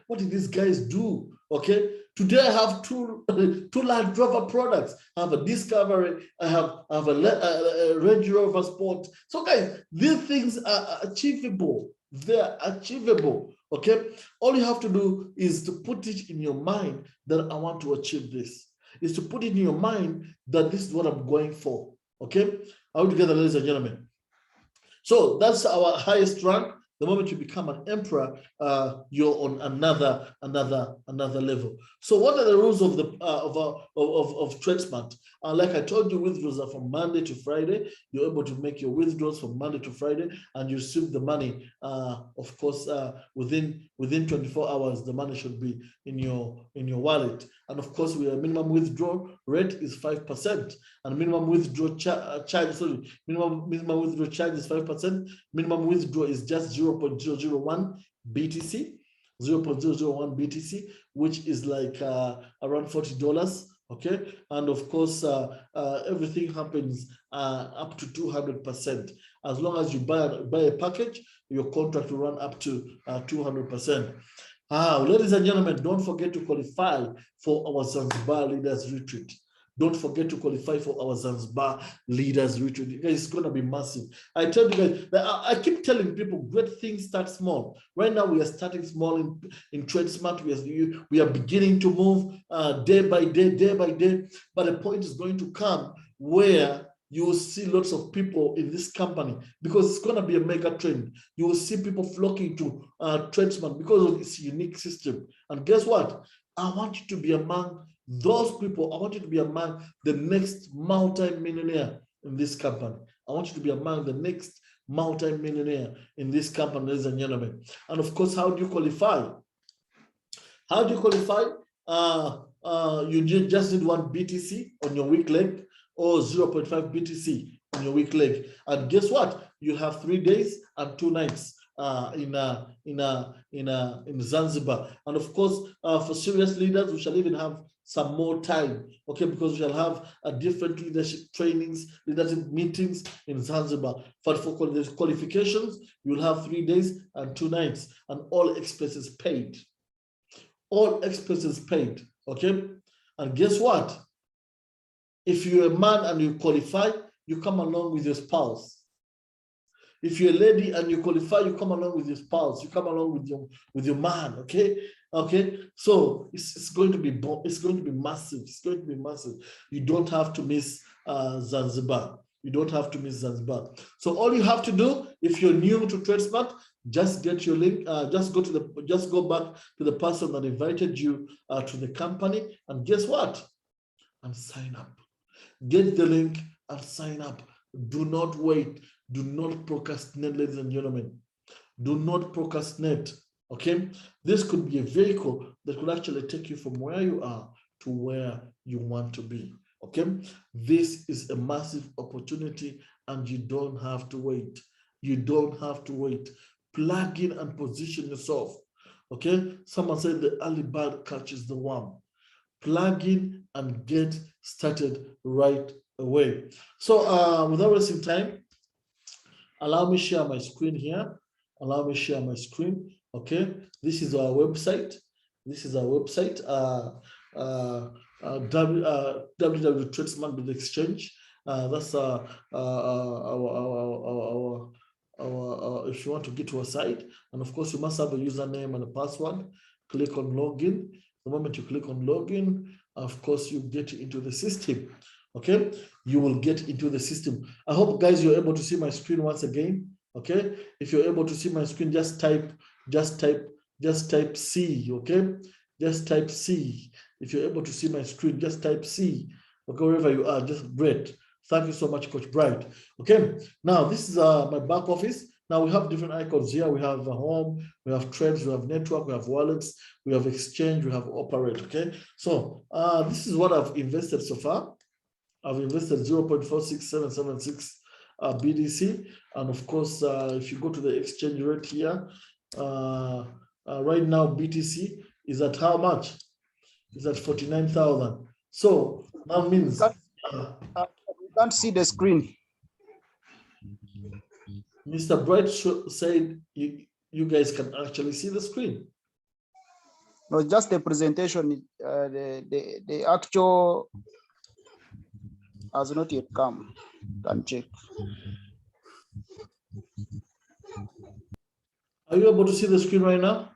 what did these guys do? Okay. Today I have two Land Rover products. I have a Discovery. I have a Range Rover Sport. So guys, these things are achievable. They're achievable. Okay. All you have to do is to put it in your mind that I want to achieve this. Is to put it in your mind that this is what I'm going for. Okay. Are we together, ladies and gentlemen? So that's our highest rank. The moment you become an emperor, you're on another level. So what are the rules of TradeSmart? Like I told you, withdrawals are from Monday to Friday. You're able to make your withdrawals from Monday to Friday, and you receive the money. Of course, within 24 hours, the money should be in your wallet. And of course, minimum withdrawal rate is 5%, and minimum withdrawal charge. Sorry, minimum withdrawal charge is 5%. Minimum withdrawal is just 0.001 BTC, 0.001 BTC, which is like around $40. Okay, and of course, everything happens up to 200%. As long as you buy a package, your contract will run up to 200%. Ladies and gentlemen, don't forget to qualify for our Zanzibar Leaders Retreat. Don't forget to qualify for our Zanzibar Leaders Retreat. It's going to be massive. I tell you guys, I keep telling people, great things start small. Right now, we are starting small in TradeSmart. We are beginning to move day by day. But the point is going to come where you will see lots of people in this company, because it's going to be a mega trend. You will see people flocking to TradeSmart because of its unique system. And guess what? I want you to be among those people. I want you to be among the next multi-millionaire in this company. I want you to be among the next multi-millionaire in this company, ladies and gentlemen. And of course, how do you qualify? How do you qualify? You just need one BTC on your weak leg, or 0.5 BTC on your weak leg. And guess what? You have 3 days and 2 nights in Zanzibar. And of course, for serious leaders, we shall even have some more time, okay, because we shall have different leadership trainings, leadership meetings in Zanzibar. But for the qualifications, you'll have 3 days and 2 nights, and all expenses paid. All expenses paid, okay? And guess what? If you're a man and you qualify, you come along with your spouse. If you're a lady and you qualify, you come along with your spouse. You come along with your man. Okay, okay. So it's going to be massive. It's going to be massive. You don't have to miss Zanzibar. You don't have to miss Zanzibar. So all you have to do, if you're new to TradeSmart, just get your link. Just go back to the person that invited you to the company, and guess what? And sign up. Get the link and sign up. Do not wait. Do not procrastinate, ladies and gentlemen. Do not procrastinate, okay? This could be a vehicle that could actually take you from where you are to where you want to be, okay? This is a massive opportunity and you don't have to wait. You don't have to wait. Plug in and position yourself, okay? Someone said the early bird catches the worm. Plug in and get started right away. So without wasting time, allow me share my screen here. Allow me share my screen. Okay, this is our website. This is our website. www.tradesmart.exchange. That's if you want to get to a site, and of course you must have a username and a password. Click on login. The moment you click on login, of course you get into the system. Okay, you will get into the system. I hope, guys, you're able to see my screen once again. Okay, if you're able to see my screen, just type C. Okay, just type C. If you're able to see my screen, just type C. Okay, wherever you are, just great. Thank you so much, Coach Bright. Okay, now this is my back office. Now we have different icons here. We have home, we have trades, we have network, we have wallets, we have exchange, we have operate. Okay, so this is what I've invested so far. I've invested 0.46776 BDC. And of course, if you go to the exchange rate here, right now BTC is at how much? Is at 49,000. So that means you can't see the screen. Mr. Bright said you guys can actually see the screen. No, just the presentation. The actual has not yet come. Can check. Are you able to see the screen right now?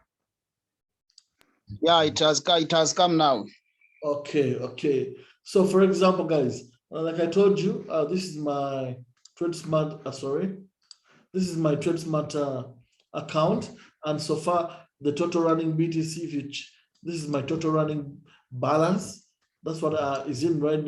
Yeah, it has come now. Okay, okay. So for example, guys, like I told you, this is my TradeSmart, this is my TradeSmart account. And so far, the total running BTC, this is my total running balance. That's what is in right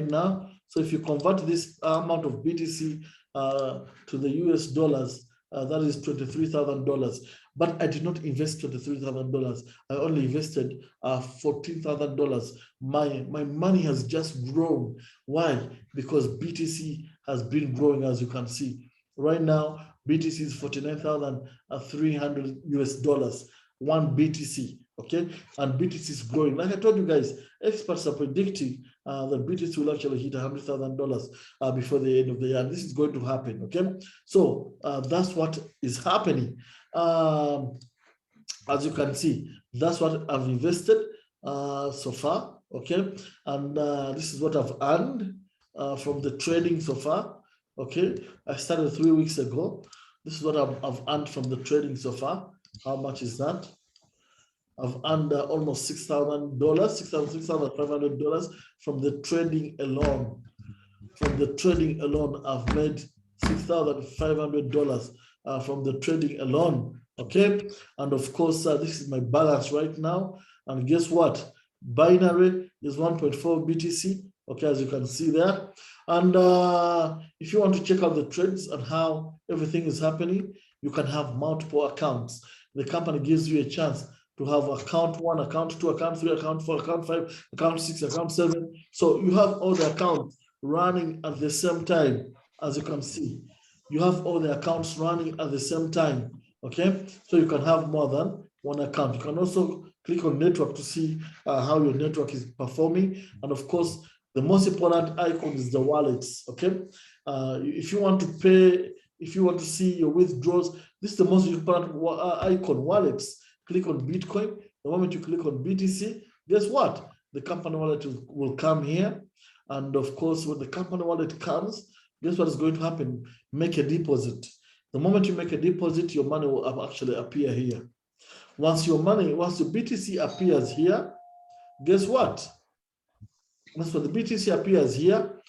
now. So if you convert this amount of BTC to the US dollars, that is $23,000. But I did not invest $23,000. I only invested $14,000. My money has just grown. Why? Because BTC has been growing, as you can see. Right now, BTC is 49,300 US dollars, one BTC. Okay, and BTC is growing. Like I told you guys, experts are predicting that BTC will actually hit $100,000 before the end of the year. And this is going to happen. Okay, so that's what is happening. As you can see, that's what I've invested so far. Okay, and this is what I've earned from the trading so far. Okay, I started 3 weeks ago. This is what I've earned from the trading so far. How much is that? I've earned almost $6,000, $6,500 from the trading alone. From the trading alone, I've made $6,500 from the trading alone. Okay, and of course, this is my balance right now. And guess what? Binary is 1.4 BTC. Okay, as you can see there. And if you want to check out the trades and how everything is happening, you can have multiple accounts. The company gives you a chance to have account 1, account 2, account 3, account 4, account 5, account 6, account 7. So you have all the accounts running at the same time, as you can see. You have all the accounts running at the same time, okay? So you can have more than one account. You can also click on network to see how your network is performing. And of course, the most important icon is the wallets, okay? If you want to pay, if you want to see your withdrawals, this is the most important icon, wallets. Click on Bitcoin. The moment you click on BTC, guess what? The company wallet will come here. And of course, when the company wallet comes, guess what is going to happen? Make a deposit. The moment you make a deposit, your money will actually appear here. Once your BTC appears here, guess what? Once the BTC appears here,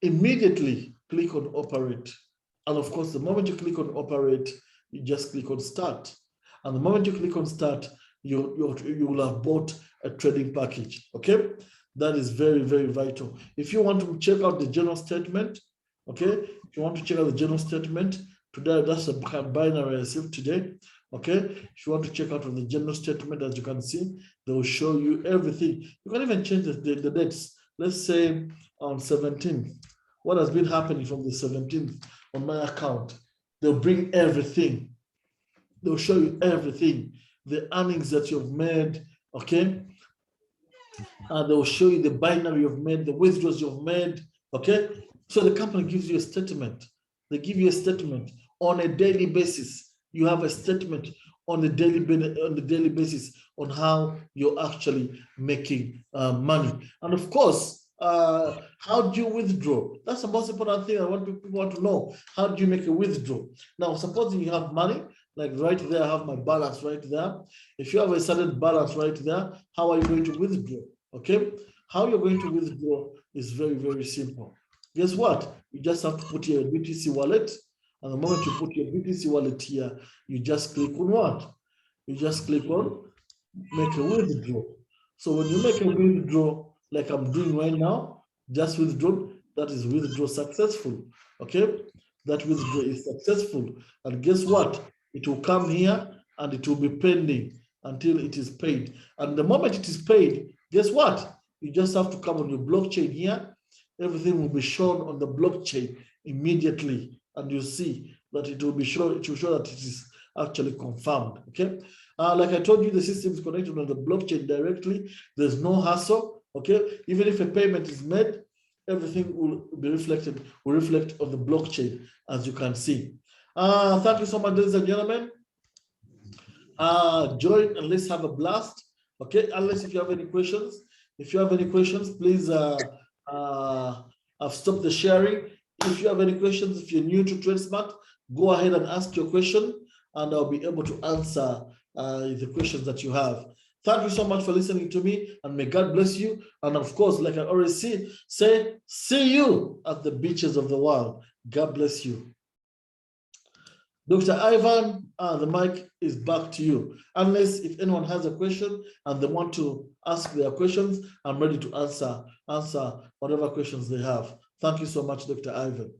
immediately click on operate. And of course, the moment you click on operate, you just click on start. And the moment you click on start, you will have bought a trading package, okay? That is very, very vital. If you want to check out the general statement, okay? If you want to check out the general statement, today, that's a binary I received today, okay? If you want to check out the general statement, as you can see, they will show you everything. You can even change the dates. Let's say on 17th, what has been happening from the 17th on my account. They'll bring everything. They'll show you everything, the earnings that you've made, okay? And they'll show you the binary you've made, the withdrawals you've made, okay? So the company gives you a statement. They give you a statement on a daily basis. You have a statement on the daily basis on how you're actually making money. And of course, how do you withdraw? That's the most important thing I want people want to know. How do you make a withdrawal? Now, supposing you have money, like right there, I have my balance right there. If you have a certain balance right there, how are you going to withdraw? Okay, how you're going to withdraw is very, very simple. Guess what? You just have to put your BTC wallet. And the moment you put your BTC wallet here, you just click on what? You just click on make a withdraw. So when you make a withdraw, like I'm doing right now, just withdraw, that is withdraw successful. Okay? That withdraw is successful. And guess what? It will come here and it will be pending until it is paid. And the moment it is paid, guess what? You just have to come on your blockchain here. Everything will be shown on the blockchain immediately. And you see that it will be shown, it will show that it is actually confirmed. Okay. Like I told you, the system is connected on the blockchain directly. There's no hassle. Okay. Even if a payment is made, everything will be reflected, will reflect on the blockchain, as you can see. Thank you so much, ladies and gentlemen. Join and let's have a blast. Okay, unless if you have any questions. If you have any questions, please I've stopped the sharing. If you have any questions, if you're new to TradeSmart, go ahead and ask your question and I'll be able to answer the questions that you have. Thank you so much for listening to me and may God bless you. And of course, like I already say, see you at the beaches of the world. God bless you. Dr. Ivan, the mic is back to you. Unless if anyone has a question and they want to ask their questions, I'm ready to answer whatever questions they have. Thank you so much, Dr. Ivan.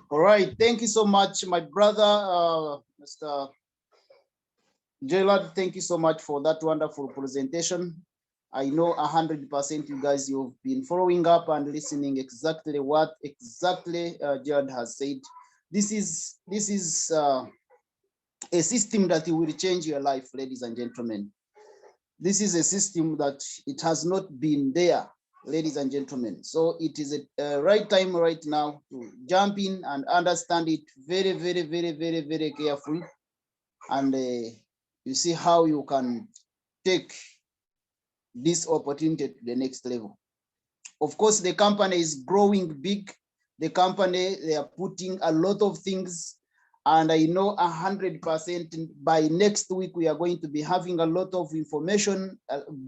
All right, thank you so much, my brother, Mr. Jailard. Thank you so much for that wonderful presentation. I know 100% you guys, you've been following up and listening exactly what Jared has said. This is a system that will change your life, ladies and gentlemen. This is a system that it has not been there, ladies and gentlemen. So it is a right time right now to jump in and understand it very, very, very, very, very careful. And you see how you can take this opportunity to the next level. Of course, the company is growing big. The company, they are putting a lot of things. And I know 100% by next week, we are going to be having a lot of information,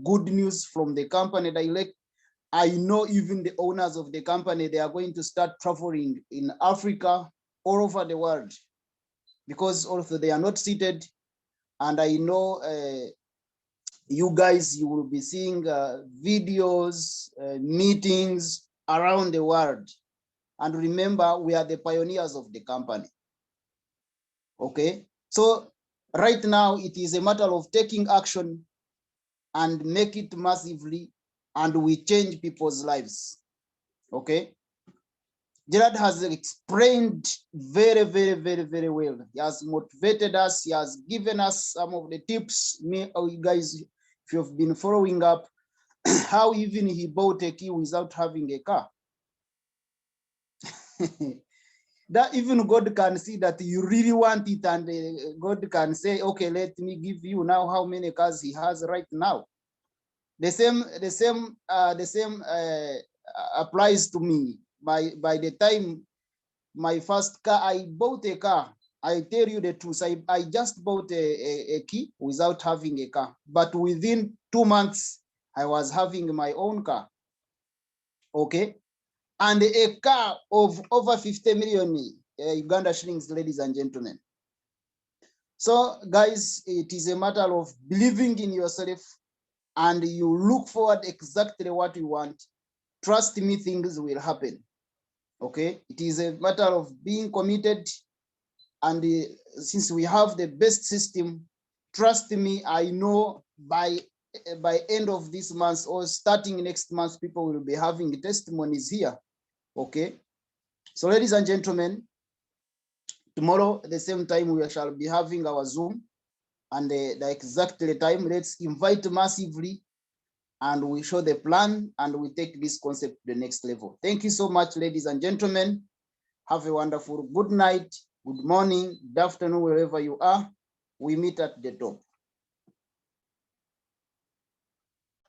good news from the company direct. I know even the owners of the company, they are going to start traveling in Africa, all over the world, because also they are not seated. And I know you guys, you will be seeing videos, meetings around the world. And remember, we are the pioneers of the company. Okay, so right now it is a matter of taking action and make it massively and we change people's lives. Okay. Gerard has explained very, very, very, very well. He has motivated us. He has given us some of the tips. You guys, if you've been following up, how even he bought a key without having a car. That even God can see that you really want it, and God can say, okay, let me give you now how many cars he has right now. The same applies to me. By the time my first car, I bought a car. I tell you the truth. I just bought a key without having a car. But within 2 months, I was having my own car. Okay. And a car of over 50 million Uganda shillings, ladies and gentlemen. So, guys, it is a matter of believing in yourself, and you look forward exactly what you want. Trust me, things will happen. Okay. It is a matter of being committed. And since we have the best system, trust me, I know by end of this month or starting next month, people will be having testimonies here. Okay. So, ladies and gentlemen, tomorrow at the same time, we shall be having our Zoom, and the exact time, let's invite massively, and we show the plan, and we take this concept to the next level. Thank you so much, ladies and gentlemen. Have a wonderful good night, good morning, good afternoon, wherever you are. We meet at the top.